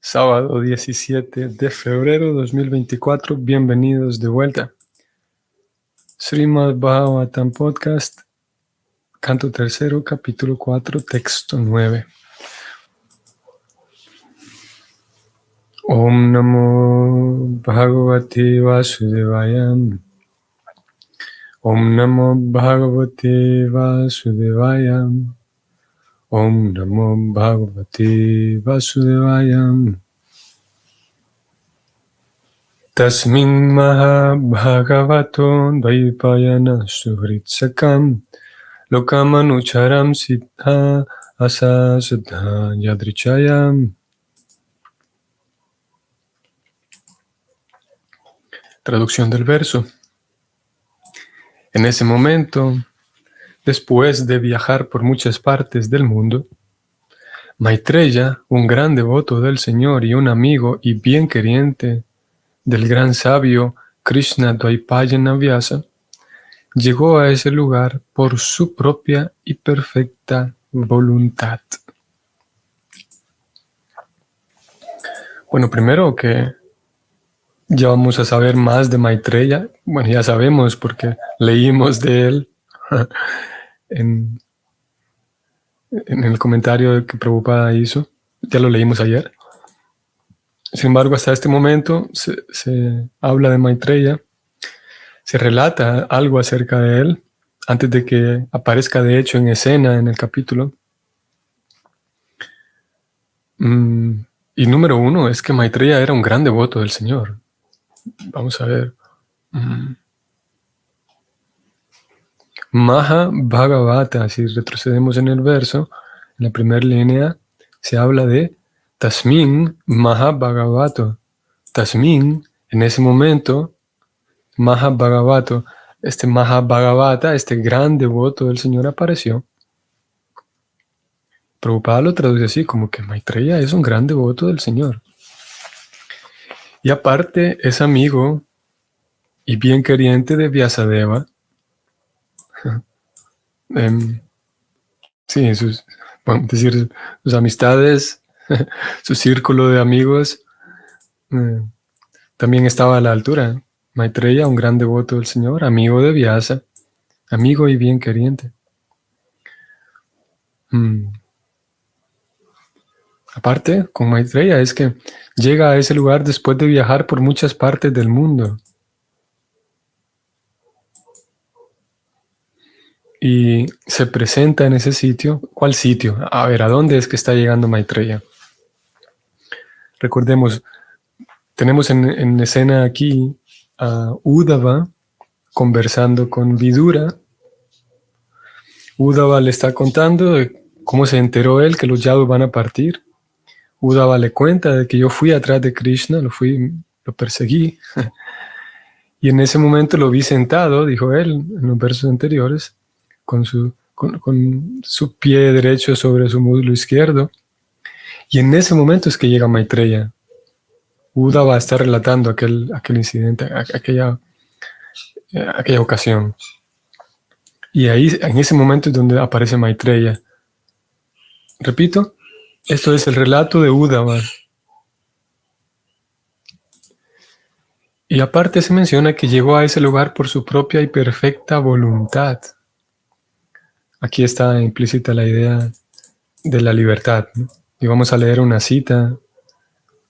Sábado 17 de febrero 2024, bienvenidos de vuelta. Srimad Bhagavatam Podcast, canto tercero, capítulo 4, texto 9. Om Namo Bhagavate Vasudevaya. Om Namo Bhagavate Vasudevaya. Om Namo Bhagavate Vasudevaya. Tasmin Maha Bhagavato Dvaipayana Suhritsakam Lokamanucharam Siddha Asasudha Yadrichayam. Traducción del verso. En ese momento, después de viajar por muchas partes del mundo, Maitreya, un gran devoto del Señor y un amigo y bien queriente del gran sabio Krishna Dvaipayana Vyasa, llegó a ese lugar por su propia y perfecta voluntad. Bueno, primero que ya vamos a saber más de Maitreya. Bueno, ya sabemos porque leímos de él en el comentario que Prabhupada hizo. Ya lo leímos ayer. Sin embargo, hasta este momento se habla de Maitreya, se relata algo acerca de él, antes de que aparezca de hecho en escena en el capítulo. Y número uno es que Maitreya era un gran devoto del Señor. Vamos a ver. Maha Bhagavata, si retrocedemos en el verso, en la primera línea, se habla de Tasmin Maha Bhagavato. Tasmin, en ese momento, Maha Bhagavato, este Maha Bhagavata, este gran devoto del Señor apareció. Prabhupada lo traduce así, como que Maitreya es un gran devoto del Señor. Y aparte es amigo y bien queriente de Vyasadeva. Sí, sus amistades, su círculo de amigos también estaba a la altura. Maitreya, un gran devoto del Señor, amigo de Vyasa, amigo y bien queriente. Aparte, con Maitreya es que llega a ese lugar después de viajar por muchas partes del mundo. Y se presenta en ese sitio. ¿Cuál sitio? A ver, ¿a dónde es que está llegando Maitreya? Recordemos, tenemos en escena aquí a Uddhava conversando con Vidura. Uddhava le está contando de cómo se enteró él que los Yadus van a partir. Uddhava le cuenta de que yo fui atrás de Krishna, lo perseguí. Y en ese momento lo vi sentado, dijo él en los versos anteriores, con su pie derecho sobre su muslo izquierdo. Y en ese momento es que llega Maitreya. Uddhava está relatando aquel incidente, aquella ocasión. Y ahí, en ese momento es donde aparece Maitreya. Repito, esto es el relato de Uddhava. Y aparte se menciona que llegó a ese lugar por su propia y perfecta voluntad. Aquí está implícita la idea de la libertad, ¿no? Y vamos a leer una cita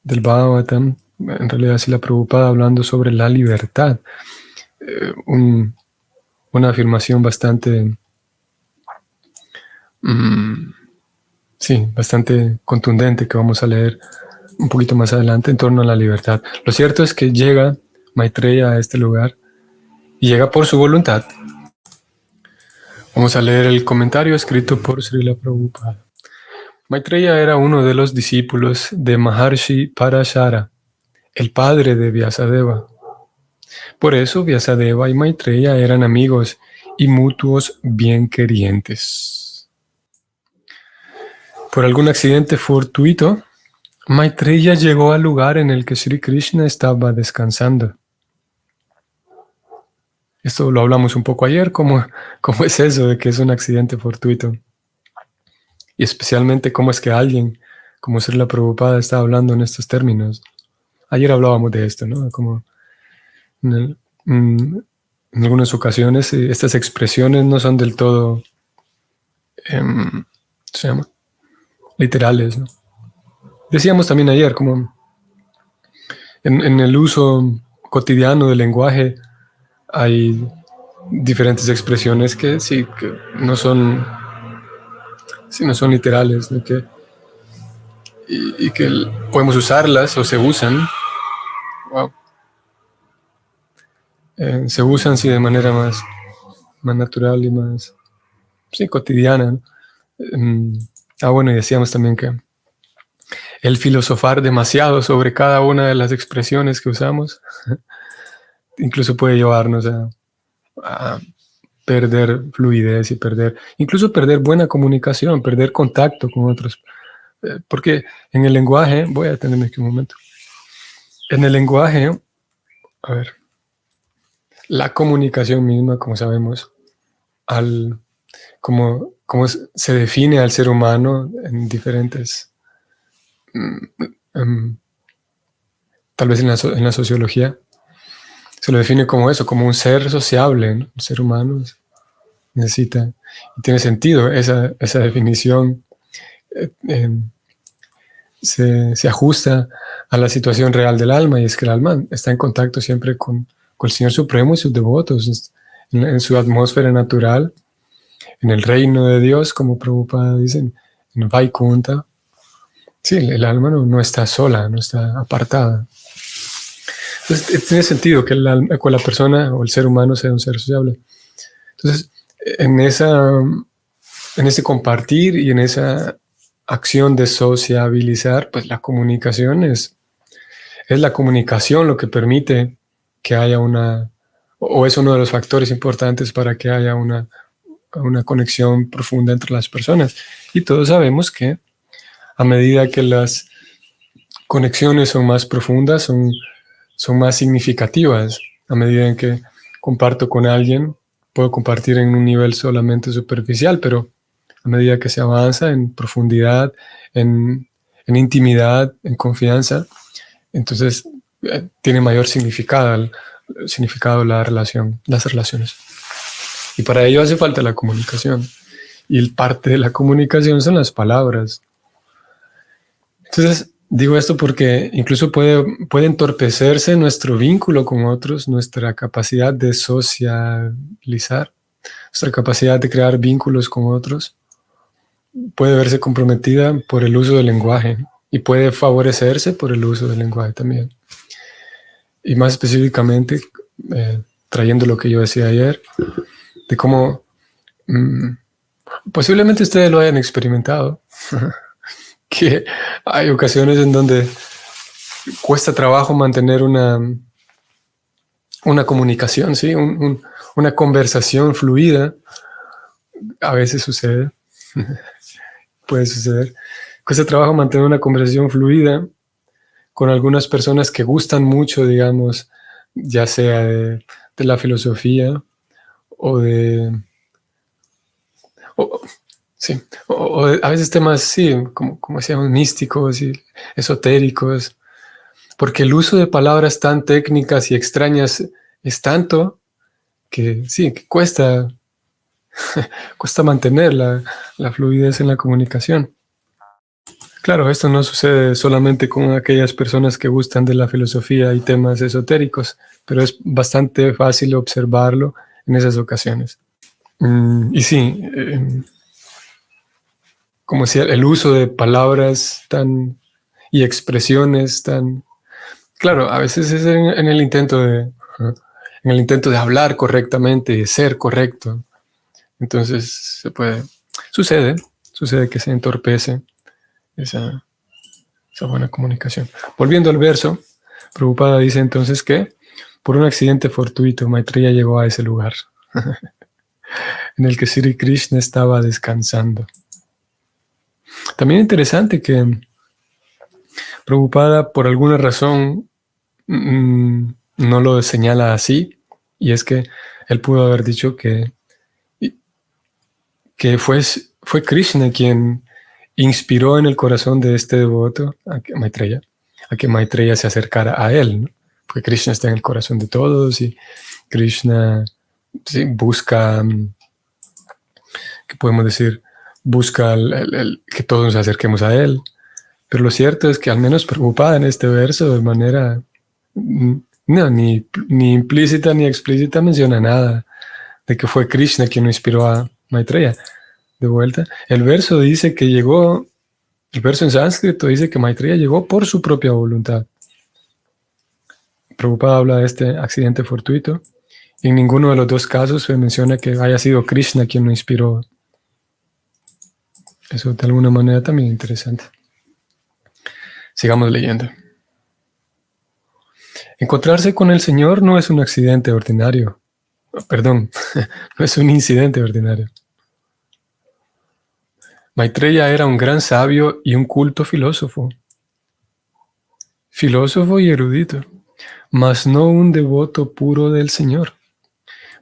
del Bhagavatam, en realidad sí la Prabhupada hablando sobre la libertad. Una afirmación bastante bastante contundente que vamos a leer un poquito más adelante en torno a la libertad. Lo cierto es que llega Maitreya a este lugar y llega por su voluntad. Vamos a leer el comentario escrito por Srila Prabhupada. Maitreya era uno de los discípulos de Maharshi Parashara, el padre de Vyasadeva. Por eso Vyasadeva y Maitreya eran amigos y mutuos bien querientes. Por algún accidente fortuito, Maitreya llegó al lugar en el que Sri Krishna estaba descansando. Esto lo hablamos un poco ayer, ¿cómo es eso de que es un accidente fortuito? Y especialmente cómo es que alguien como Srila Prabhupada está hablando en estos términos. Ayer hablábamos de esto, ¿no? Como en, en algunas ocasiones estas expresiones no son del todo, se llama, literales, ¿no? Decíamos también ayer, como en el uso cotidiano del lenguaje hay diferentes expresiones que sí, que no son literales, ¿no? Y que podemos usarlas o se usan. Wow. Se usan sí de manera más natural y más cotidiana, ¿no? Bueno, y decíamos también que el filosofar demasiado sobre cada una de las expresiones que usamos incluso puede llevarnos a perder fluidez y incluso perder buena comunicación, perder contacto con otros. Porque en el lenguaje, voy a detenerme aquí un momento. En el lenguaje, a ver, la comunicación misma, como sabemos, como se define al ser humano en diferentes, tal vez en la sociología, se lo define como eso, como un ser sociable, ¿no? Un ser humano necesita, y tiene sentido esa definición, se ajusta a la situación real del alma, y es que el alma está en contacto siempre con el Señor Supremo y sus devotos, en su atmósfera natural, en el reino de Dios, como Prabhupada dice, en Vaikunta. Sí, el alma no está sola, no está apartada. Entonces, tiene sentido que la persona o el ser humano sea un ser sociable. Entonces, en ese compartir y en esa acción de sociabilizar, pues la comunicación es la comunicación lo que permite que haya o es uno de los factores importantes para que haya una conexión profunda entre las personas. Y todos sabemos que a medida que las conexiones son más profundas, son más significativas. A medida en que comparto con alguien, puedo compartir en un nivel solamente superficial, pero a medida que se avanza en profundidad, en intimidad, en confianza, entonces tiene mayor significado las relaciones. Y para ello hace falta la comunicación. Y parte de la comunicación son las palabras. Entonces, digo esto porque incluso puede entorpecerse nuestro vínculo con otros, nuestra capacidad de socializar, nuestra capacidad de crear vínculos con otros, puede verse comprometida por el uso del lenguaje y puede favorecerse por el uso del lenguaje también. Y más específicamente, trayendo lo que yo decía ayer, de cómo posiblemente ustedes lo hayan experimentado, que hay ocasiones en donde cuesta trabajo mantener una comunicación, ¿sí? Una conversación fluida. A veces sucede, puede suceder. Cuesta trabajo mantener una conversación fluida con algunas personas que gustan mucho, digamos, ya sea de la filosofía o sí, a veces temas, sí, como decíamos, místicos y esotéricos, porque el uso de palabras tan técnicas y extrañas es tanto que sí, que cuesta mantener la fluidez en la comunicación. Claro, esto no sucede solamente con aquellas personas que gustan de la filosofía y temas esotéricos, pero es bastante fácil observarlo en esas ocasiones. Y sí, como decía, el uso de palabras y expresiones tan... Claro, a veces es en el intento de hablar correctamente, de ser correcto. Entonces sucede que se entorpece esa buena comunicación. Volviendo al verso, Prabhupada dice entonces que por un accidente fortuito Maitreya llegó a ese lugar en el que Sri Krishna estaba descansando. También interesante que Prabhupada por alguna razón no lo señala así, y es que él pudo haber dicho que fue Krishna quien inspiró en el corazón de este devoto, a que Maitreya se acercara a él, ¿no? Porque Krishna está en el corazón de todos y Krishna sí, busca, ¿qué podemos decir? Busca que todos nos acerquemos a él. Pero lo cierto es que al menos Prabhupada en este verso, de manera no, ni implícita ni explícita, menciona nada de que fue Krishna quien lo inspiró a Maitreya. De vuelta, el verso dice que llegó, el verso en sánscrito dice que Maitreya llegó por su propia voluntad. Prabhupada habla de este accidente fortuito. En ninguno de los dos casos se menciona que haya sido Krishna quien lo inspiró. Eso de alguna manera también es interesante. Sigamos leyendo. Encontrarse con el Señor no es un accidente ordinario. Perdón, no es un incidente ordinario. Maitreya era un gran sabio y un culto filósofo. Filósofo y erudito, mas no un devoto puro del Señor.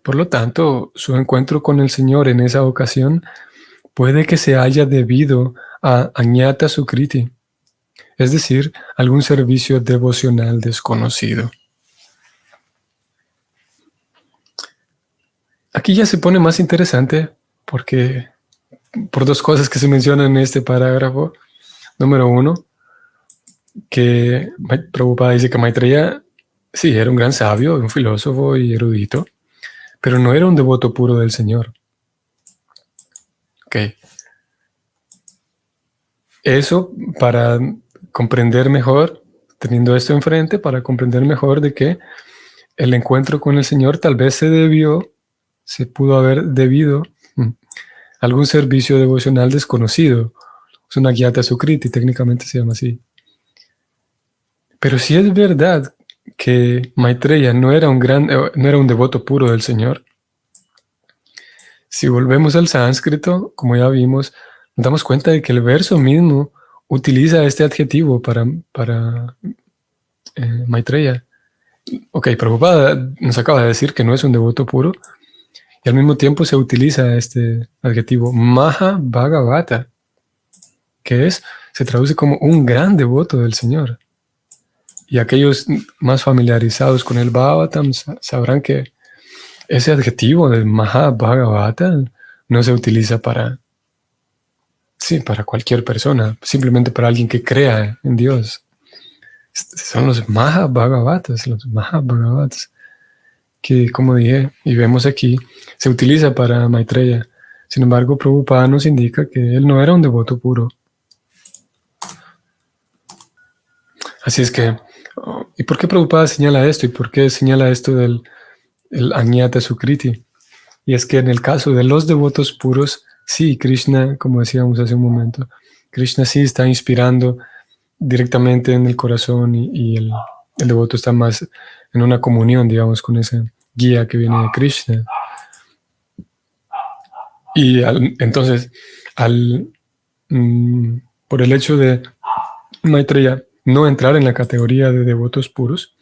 Por lo tanto, su encuentro con el Señor en esa ocasión puede que se haya debido a Añata Sukriti, es decir, algún servicio devocional desconocido. Aquí ya se pone más interesante porque por dos cosas que se mencionan en este parágrafo. Número uno, que Prabhupada dice que Maitreya sí era un gran sabio, un filósofo y erudito, pero no era un devoto puro del Señor. Ok. Eso para comprender mejor, teniendo esto enfrente, para comprender mejor de que el encuentro con el Señor tal vez se pudo haber debido a algún servicio devocional desconocido. Es una Gyata Sukriti, técnicamente se llama así. Pero si es verdad que Maitreya no era un devoto puro del Señor, si volvemos al sánscrito, como ya vimos, nos damos cuenta de que el verso mismo utiliza este adjetivo para Maitreya. Ok, Prabhupada nos acaba de decir que no es un devoto puro, y al mismo tiempo se utiliza este adjetivo Maha Bhagavata, que se traduce como un gran devoto del Señor. Y aquellos más familiarizados con el Bhagavatam sabrán que ese adjetivo de Maha Bhagavata no se utiliza para cualquier persona, simplemente para alguien que crea en Dios. Son los Maha Bhagavatas, que, como dije, y vemos aquí, se utiliza para Maitreya. Sin embargo, Prabhupada nos indica que él no era un devoto puro. Así es que, ¿y por qué Prabhupada señala esto? ¿Y por qué señala esto del Añata Sukriti? Y es que en el caso de los devotos puros, sí, Krishna, como decíamos hace un momento, Krishna sí está inspirando directamente en el corazón y el devoto está más en una comunión, digamos, con esa guía que viene de Krishna. Y entonces, por el hecho de Maitreya no entrar en la categoría de devotos puros,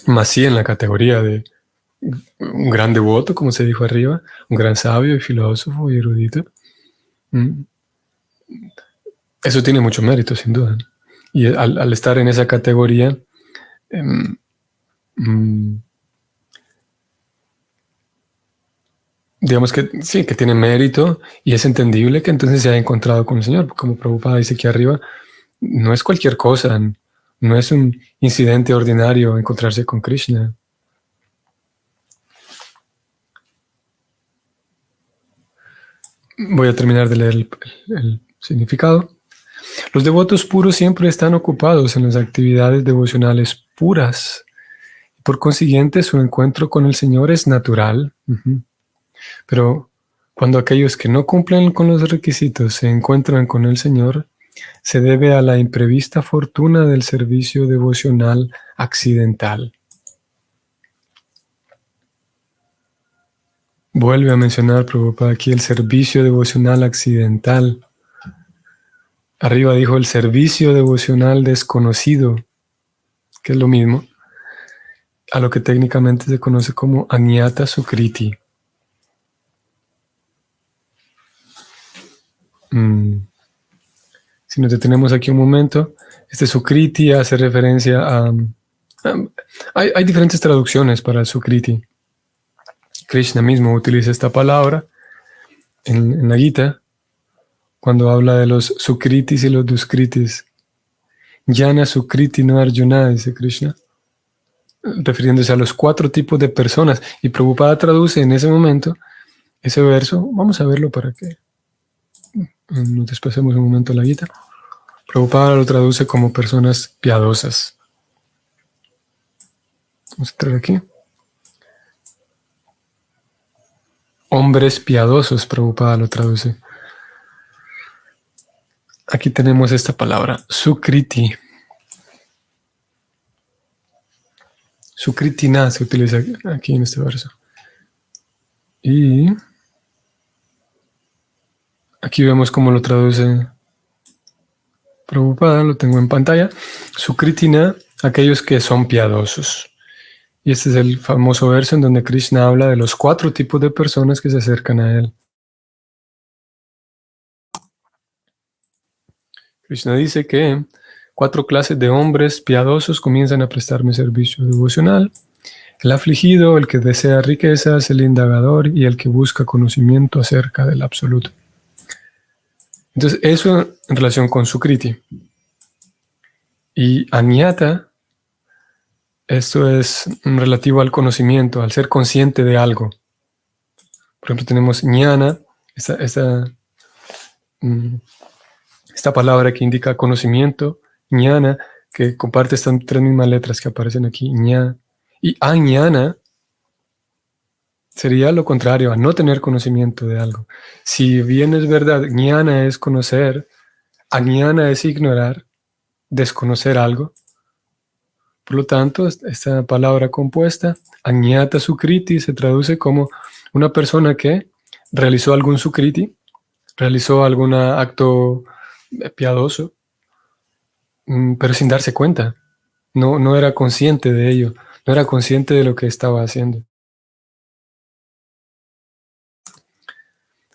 más sí en la categoría de un gran devoto, como se dijo arriba, un gran sabio y filósofo y erudito, eso tiene mucho mérito, sin duda. Y al estar en esa categoría, digamos que sí, que tiene mérito y es entendible que entonces se haya encontrado con el Señor. Como Prabhupada dice aquí arriba, no es cualquier cosa, no es un incidente ordinario encontrarse con Krishna. Voy a terminar de leer el significado. Los devotos puros siempre están ocupados en las actividades devocionales puras. Por consiguiente, su encuentro con el Señor es natural. Pero cuando aquellos que no cumplen con los requisitos se encuentran con el Señor, se debe a la imprevista fortuna del servicio devocional accidental. Vuelve a mencionar, Prabhupada, aquí el servicio devocional accidental. Arriba dijo el servicio devocional desconocido, que es lo mismo, a lo que técnicamente se conoce como Añata Sukriti. Si nos detenemos aquí un momento, este Sukriti hace referencia a... hay diferentes traducciones para el Sukriti. Krishna mismo utiliza esta palabra en la Gita cuando habla de los Sukritis y los Duskritis. Jnana Sukriti no Arjuna, dice Krishna, refiriéndose a los 4 tipos de personas. Y Prabhupada traduce en ese momento ese verso. Vamos a verlo para que nos despacemos un momento la Gita. Prabhupada lo traduce como personas piadosas. Vamos a entrar aquí. Hombres piadosos, Prabhupada lo traduce. Aquí tenemos esta palabra, Sukriti. Sukritina se utiliza aquí en este verso. Y aquí vemos cómo lo traduce Prabhupada, lo tengo en pantalla. Sukritina, aquellos que son piadosos. Y este es el famoso verso en donde Krishna habla de los 4 tipos de personas que se acercan a él. Krishna dice que 4 clases de hombres piadosos comienzan a prestarme servicio devocional. El afligido, el que desea riquezas, el indagador y el que busca conocimiento acerca del absoluto. Entonces, eso en relación con Sukriti. Y Añata, esto es relativo al conocimiento, al ser consciente de algo. Por ejemplo, tenemos Jnana, esta palabra que indica conocimiento, Jnana, que comparte estas 3 mismas letras que aparecen aquí, Jnana. Y Añana sería lo contrario, a no tener conocimiento de algo. Si bien es verdad, Jnana es conocer, Añana es ignorar, desconocer algo. Por lo tanto, esta palabra compuesta, Añata Sukriti, se traduce como una persona que realizó algún Sukriti, realizó algún acto piadoso, pero sin darse cuenta. No era consciente de ello, no era consciente de lo que estaba haciendo.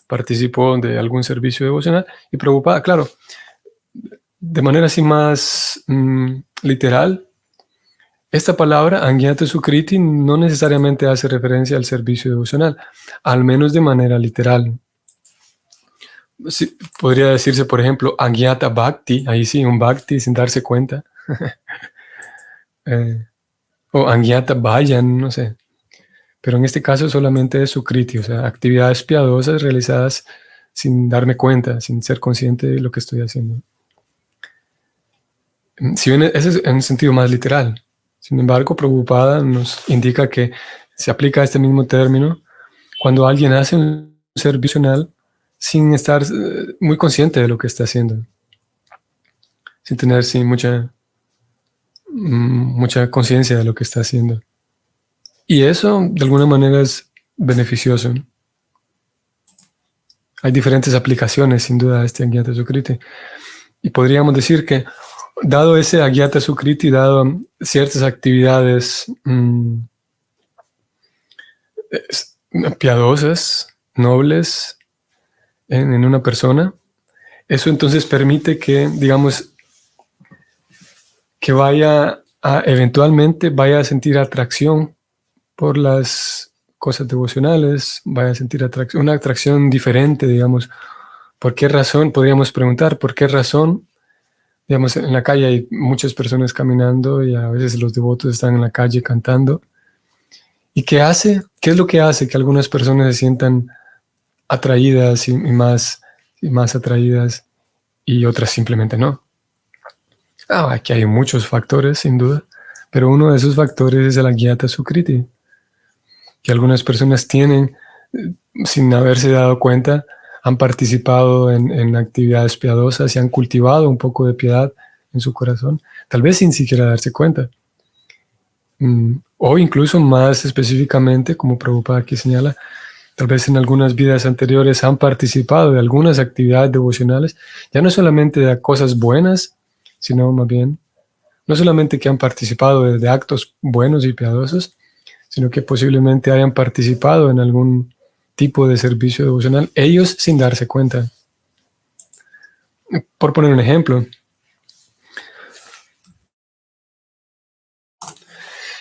Participó de algún servicio devocional y Prabhupada, claro, de manera así más literal, esta palabra, Añata Sukriti, no necesariamente hace referencia al servicio devocional, al menos de manera literal. Sí, podría decirse, por ejemplo, Añata Bhakti, ahí sí, un Bhakti sin darse cuenta. O Añata Bhajan, no sé. Pero en este caso solamente es Sukriti, o sea, actividades piadosas realizadas sin darme cuenta, sin ser consciente de lo que estoy haciendo. Si bien ese es en un sentido más literal. Sin embargo, Prabhupada nos indica que se aplica este mismo término cuando alguien hace un servicio devocional sin estar muy consciente de lo que está haciendo, sin tener mucha conciencia de lo que está haciendo. Y eso, de alguna manera, es beneficioso. Hay diferentes aplicaciones, sin duda, a este Añata Sukriti. Y podríamos decir que, dado ese Añata Sukriti, dado ciertas actividades piadosas, nobles en una persona, eso entonces permite que, digamos, que eventualmente vaya a sentir atracción por las cosas devocionales, vaya a sentir una atracción diferente, digamos. ¿Por qué razón? Podríamos preguntar, ¿por qué razón? Digamos, en la calle hay muchas personas caminando y a veces los devotos están en la calle cantando. ¿Y qué hace? ¿Qué es lo que hace que algunas personas se sientan atraídas y más atraídas y otras simplemente no? Aquí hay muchos factores, sin duda, pero uno de esos factores es el Añata Sukriti, que algunas personas tienen, sin haberse dado cuenta, han participado en actividades piadosas y han cultivado un poco de piedad en su corazón, tal vez sin siquiera darse cuenta. O incluso más específicamente, como Prabhupada aquí señala, tal vez en algunas vidas anteriores han participado de algunas actividades devocionales, ya no solamente de cosas buenas, sino más bien, no solamente que han participado de actos buenos y piadosos, sino que posiblemente hayan participado en algún tipo de servicio devocional, ellos sin darse cuenta. Por poner un ejemplo,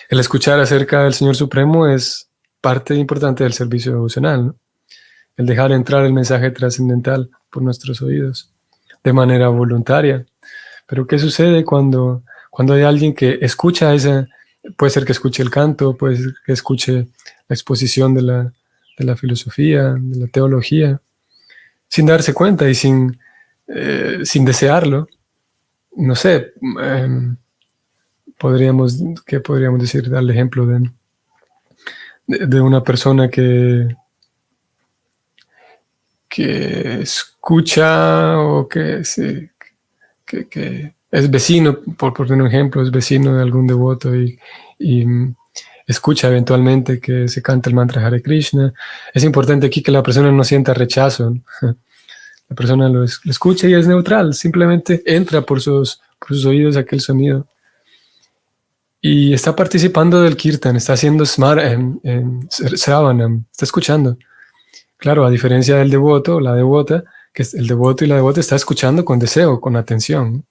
el escuchar acerca del Señor Supremo es parte importante del servicio devocional, ¿no? El dejar entrar el mensaje trascendental por nuestros oídos de manera voluntaria. Pero ¿qué sucede cuando hay alguien que escucha esa? Puede ser que escuche el canto, puede ser que escuche la exposición de la filosofía, de la teología, sin darse cuenta y sin desearlo. No sé, ¿qué podríamos decir? Dar el ejemplo de una persona que escucha o que es vecino, por poner un ejemplo, es vecino de algún devoto y escucha eventualmente que se canta el mantra Hare Krishna. Es importante aquí que la persona no sienta rechazo, ¿no? La persona lo escucha y es neutral, simplemente entra por sus oídos aquel sonido. Y está participando del kirtan, está haciendo sravanam, está escuchando. Claro, a diferencia del devoto, la devota, que el devoto y la devota está escuchando con deseo, con atención.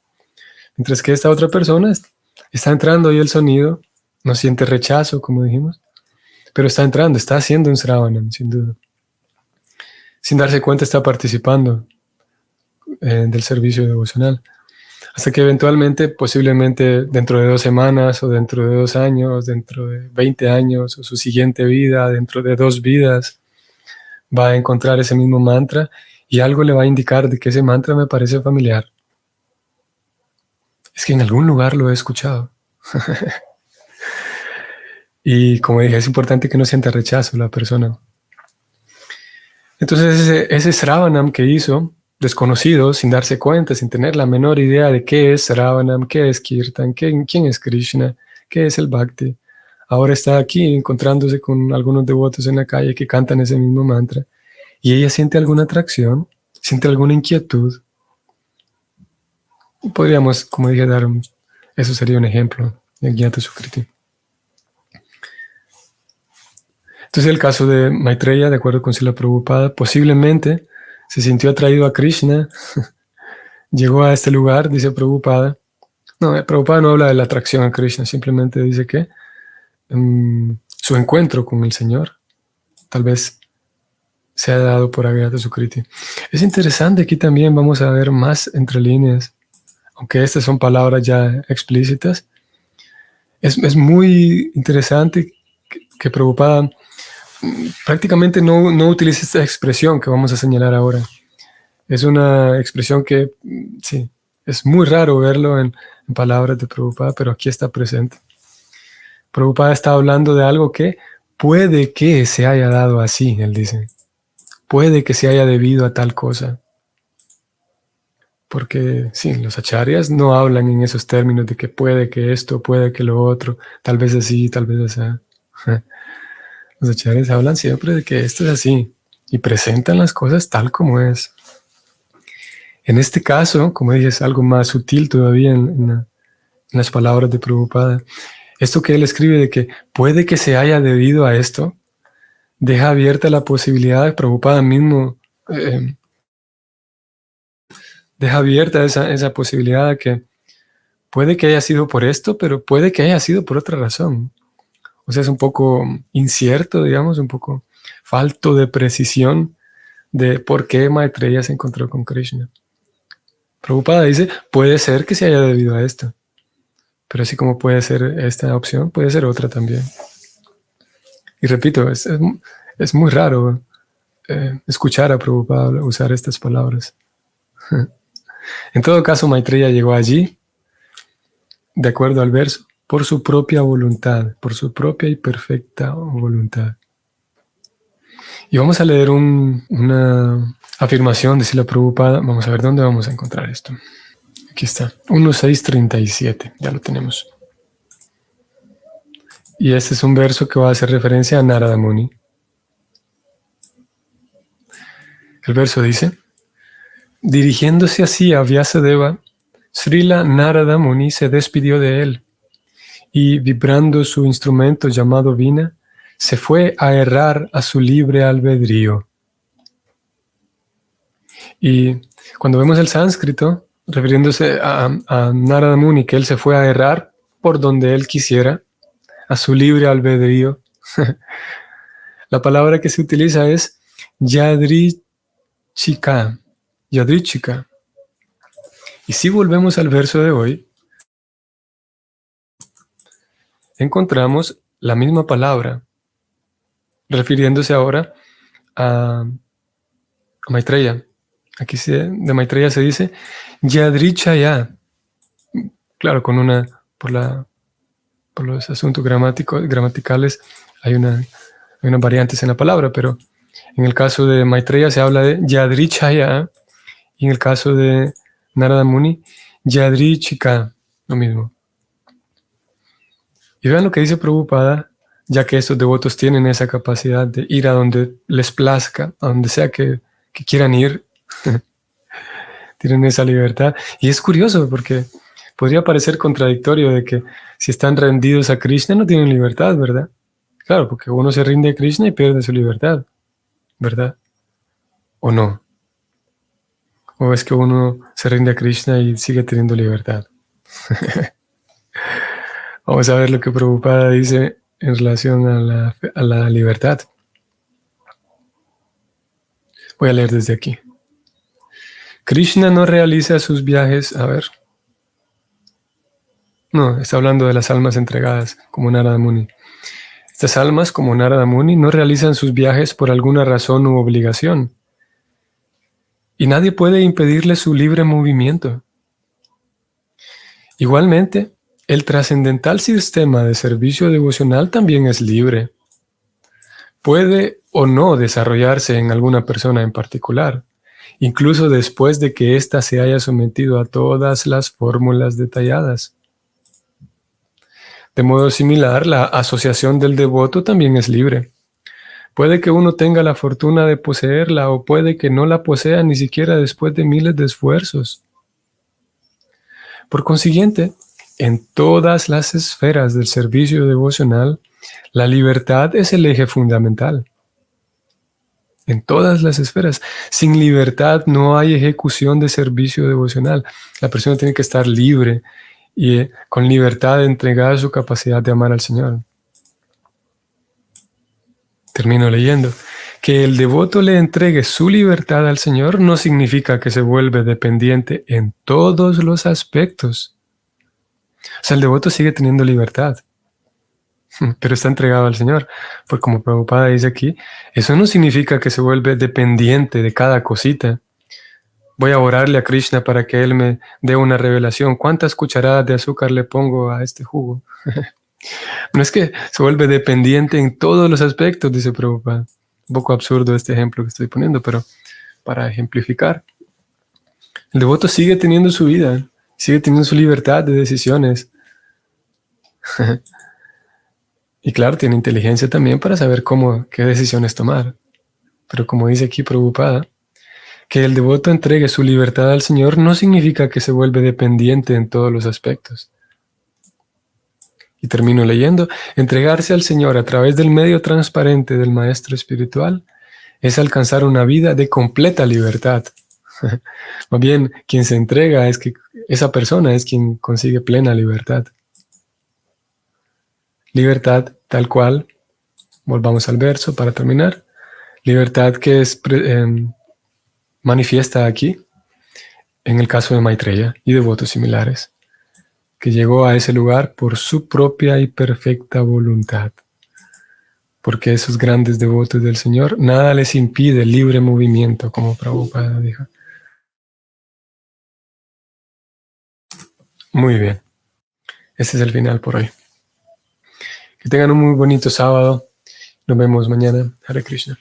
Mientras que esta otra persona está entrando y el sonido no siente rechazo, como dijimos, pero está entrando, está haciendo un sravanam, sin duda. Sin darse cuenta está participando del servicio devocional. Hasta que eventualmente, posiblemente dentro de 2 semanas o dentro de 2 años, dentro de 20 años o su siguiente vida, dentro de 2 vidas, va a encontrar ese mismo mantra y algo le va a indicar de que ese mantra me parece familiar. Es que en algún lugar lo he escuchado. Y como dije, es importante que no sienta rechazo la persona. Entonces ese Sravanam que hizo, desconocido, sin darse cuenta, sin tener la menor idea de qué es Sravanam, qué es Kirtan, quién es Krishna, qué es el Bhakti, ahora está aquí encontrándose con algunos devotos en la calle que cantan ese mismo mantra y ella siente alguna atracción, siente alguna inquietud. Podríamos, como dije, eso sería un ejemplo de Jnata Sukriti. Entonces el caso de Maitreya, de acuerdo con Srila Prabhupada, posiblemente se sintió atraído a Krishna, llegó a este lugar, dice Prabhupada. No, Prabhupada no habla de la atracción a Krishna, simplemente dice que su encuentro con el Señor tal vez se ha dado por Agyata Sukriti. Es interesante, aquí también vamos a ver más entre líneas, aunque estas son palabras ya explícitas. Es muy interesante que Prabhupada prácticamente no utiliza esta expresión que vamos a señalar ahora. Es una expresión que, sí, es muy raro verlo en palabras de Prabhupada, pero aquí está presente. Prabhupada está hablando de algo que puede que se haya dado así, él dice. Puede que se haya debido a tal cosa. Porque, sí, los acharyas no hablan en esos términos de que puede que esto, puede que lo otro, tal vez así, tal vez así. Los acharyas hablan siempre de que esto es así y presentan las cosas tal como es. En este caso, como dije, es algo más sutil todavía en las palabras de Prabhupada. Esto que él escribe de que puede que se haya debido a esto, deja abierta la posibilidad, Prabhupada mismo deja abierta esa posibilidad de que puede que haya sido por esto, pero puede que haya sido por otra razón. O sea, es un poco incierto, digamos, un poco falto de precisión de por qué Maitreya se encontró con Krishna. Prabhupada dice, puede ser que se haya debido a esto, pero así como puede ser esta opción, puede ser otra también. Y repito, es muy raro escuchar a Prabhupada usar estas palabras. En todo caso, Maitreya llegó allí, de acuerdo al verso, por su propia voluntad, por su propia y perfecta voluntad. Y vamos a leer una afirmación de Srila Prabhupada. Vamos a ver dónde vamos a encontrar esto. Aquí está, 1.637, ya lo tenemos. Y este es un verso que va a hacer referencia a Narada Muni. El verso dice, dirigiéndose así a Vyasadeva, Srila Narada Muni se despidió de él y, vibrando su instrumento llamado Vina, se fue a errar a su libre albedrío. Y Cuando vemos el sánscrito, refiriéndose a Narada Muni, que él se fue a errar por donde él quisiera, a su libre albedrío, la palabra que se utiliza es yadrichika, yadrichika. Y si volvemos al verso de hoy, encontramos la misma palabra, refiriéndose ahora a Maitreya. Aquí de Maitreya se dice Yadrichaya. Claro, por los asuntos gramaticales hay unas variantes en la palabra, pero en el caso de Maitreya se habla de Yadrichaya, y en el caso de Narada Muni, Yadrichika, lo mismo. Y vean lo que dice Prabhupada, ya que estos devotos tienen esa capacidad de ir a donde les plazca, a donde sea que quieran ir. Tienen esa libertad. Y es curioso porque podría parecer contradictorio de que si están rendidos a Krishna no tienen libertad, ¿verdad? Claro, porque uno se rinde a Krishna y pierde su libertad, ¿verdad? ¿O no? ¿O es que uno se rinde a Krishna y sigue teniendo libertad? Vamos a ver lo que Prabhupada dice en relación a la libertad. Voy a leer desde aquí. Krishna no realiza sus viajes, a ver. No, está hablando de las almas entregadas, como Narada Muni. Estas almas, como Narada Muni, no realizan sus viajes por alguna razón u obligación. Y nadie puede impedirle su libre movimiento. Igualmente, el trascendental sistema de servicio devocional también es libre. Puede o no desarrollarse en alguna persona en particular, incluso después de que ésta se haya sometido a todas las fórmulas detalladas. De modo similar, la asociación del devoto también es libre. Puede que uno tenga la fortuna de poseerla o puede que no la posea ni siquiera después de miles de esfuerzos. Por consiguiente, en todas las esferas del servicio devocional, la libertad es el eje fundamental. En todas las esferas. Sin libertad no hay ejecución de servicio devocional. La persona tiene que estar libre y con libertad de entregar su capacidad de amar al Señor. Termino leyendo. Que el devoto le entregue su libertad al Señor no significa que se vuelve dependiente en todos los aspectos. O sea, el devoto sigue teniendo libertad, pero está entregado al Señor. Porque como Prabhupada dice aquí, eso no significa que se vuelve dependiente de cada cosita. Voy a orarle a Krishna para que Él me dé una revelación. ¿Cuántas cucharadas de azúcar le pongo a este jugo? No es que se vuelve dependiente en todos los aspectos, dice Prabhupada. Un poco absurdo este ejemplo que estoy poniendo, pero para ejemplificar. El devoto sigue teniendo su vida, sigue teniendo su libertad de decisiones. Y claro, tiene inteligencia también para saber qué decisiones tomar. Pero como dice aquí Prabhupada, que el devoto entregue su libertad al Señor no significa que se vuelve dependiente en todos los aspectos. Y termino leyendo, entregarse al Señor a través del medio transparente del Maestro Espiritual es alcanzar una vida de completa libertad. Más bien, quien se entrega es que esa persona es quien consigue plena libertad. Libertad tal cual, volvamos al verso para terminar, libertad que es manifiesta aquí, en el caso de Maitreya y devotos similares, que llegó a ese lugar por su propia y perfecta voluntad. Porque esos grandes devotos del Señor, nada les impide el libre movimiento, como Prabhupada dijo. Muy bien. Ese es el final por hoy. Que tengan un muy bonito sábado. Nos vemos mañana. Hare Krishna.